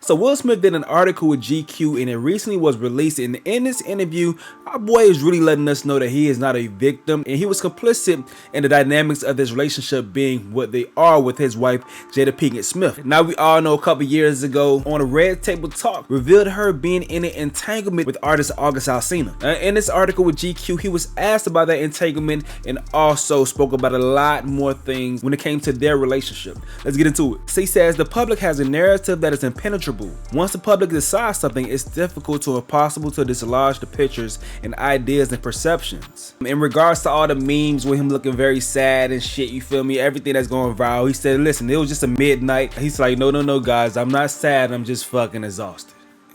So Will Smith did an article with GQ and it recently was released, and in this interview, our boy is really letting us know that he is not a victim and he was complicit in the dynamics of this relationship being what they are with his wife, Jada Pinkett Smith. Now we all know a couple years ago on a Red Table Talk revealed her being in an entanglement with artist August Alsina. In this article with GQ, he was asked about that entanglement and also spoke about a lot more things when it came to their relationship. Let's get into it. So he says the public has a narrative that is impenetrable. Once the public decides something, it's difficult to impossible to dislodge the pictures and ideas and perceptions. In regards to all the memes with him looking very sad and shit, you feel me, everything that's going viral, he said, listen, it was just a midnight. He's like, no guys, I'm not sad, I'm just fucking exhausted.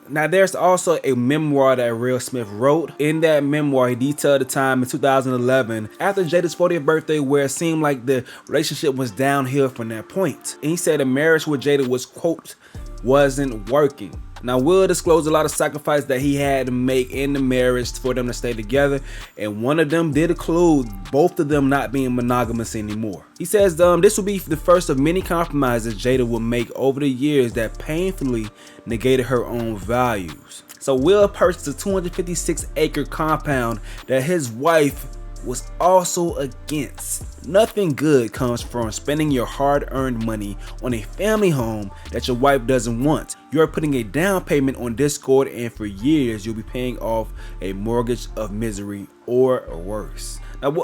Now there's also a memoir that Will Smith wrote. In that memoir, he detailed the time in 2011 after Jada's 40th birthday where it seemed like the relationship was downhill from that point. And he said the marriage with Jada was, quote, wasn't working. Now Will disclosed a lot of sacrifice that he had to make in the marriage for them to stay together, and one of them did include both of them not being monogamous anymore. He says this will be the first of many compromises Jada will make over the years that painfully negated her own values. So Will purchased a 256-acre compound that his wife was also against. Nothing good comes from spending your hard-earned money on a family home that your wife doesn't want. You're putting a down payment on discord, and for years you'll be paying off a mortgage of misery or worse.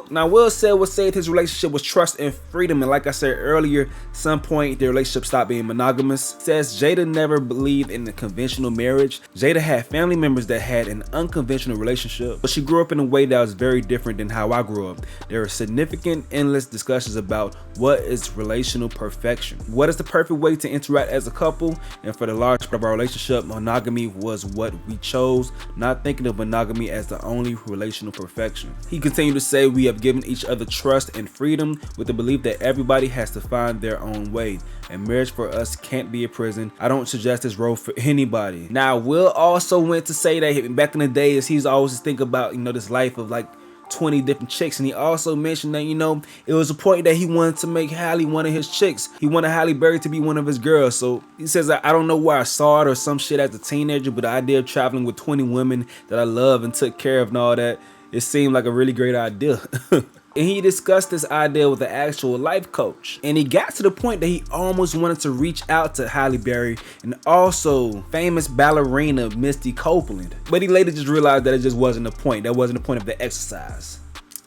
Now Will said what saved his relationship was trust and freedom, and like I said earlier, some point their relationship stopped being monogamous. Says Jada never believed in the conventional marriage. Jada had family members that had an unconventional relationship, but she grew up in a way that was very different than how I grew up. There are significant, endless discussions about what is relational perfection. What is the perfect way to interact as a couple? And for the large part of our relationship, monogamy was what we chose, not thinking of monogamy as the only relational perfection. He continued to say, we have given each other trust and freedom with the belief that everybody has to find their own way, and marriage for us can't be a prison. I don't suggest this role for anybody. Now Will also went to say that back in the days he's always think about, you know, this life of like 20 different chicks, and he also mentioned that, you know, it was a point that he wanted to make Halle one of his chicks. He wanted Halle Berry to be one of his girls. So he says, I don't know where I saw it or some shit as a teenager, but the idea of traveling with 20 women that I love and took care of and all that, it seemed like a really great idea. And he discussed this idea with an actual life coach, and he got to the point that he almost wanted to reach out to Halle Berry and also famous ballerina Misty Copeland, but he later just realized that it just wasn't the point. That wasn't the point of the exercise.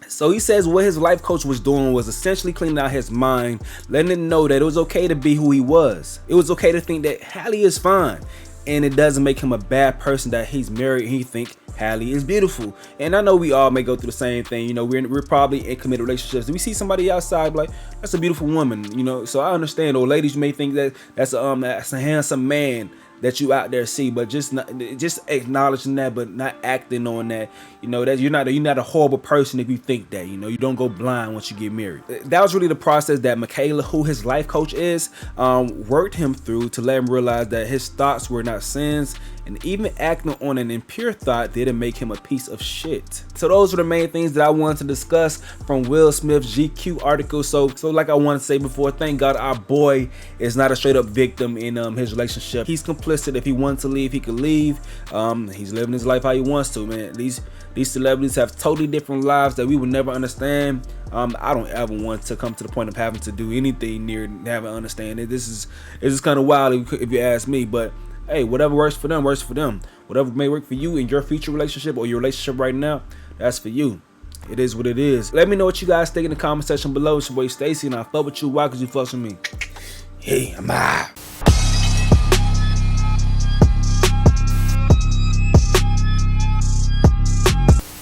So he says what his life coach was doing was essentially cleaning out his mind, letting him know that it was okay to be who he was. It was okay to think that Halle is fine, and it doesn't make him a bad person that he's married and he think Halle is beautiful. And I know we all may go through the same thing. You know, we're probably in committed relationships. We see somebody outside like, that's a beautiful woman, you know. So I understand, or ladies, you may think that that's a handsome man that you out there see, but just acknowledging that, but not acting on that. You know, that you're not a horrible person if you think that. You know, you don't go blind once you get married. That was really the process that Michaela, who his life coach is, worked him through to let him realize that his thoughts were not sins, and even acting on an impure thought didn't make him a piece of shit. So those were the main things that I wanted to discuss from Will Smith's GQ article. So like I wanted to say before, thank God our boy is not a straight up victim in his relationship. He's complicit. If he wants to leave, he could leave. He's living his life how he wants to, man. These celebrities have totally different lives that we would never understand. I don't ever want to come to the point of having to do anything near having to understand it. It's just kind of wild if you ask me, but hey, whatever works for them, works for them. Whatever may work for you in your future relationship or your relationship right now, that's for you. It is what it is. Let me know what you guys think in the comment section below. It's your boy Stacy, and I fuck with you. Why? Because you fuck with me. Hey, I'm out.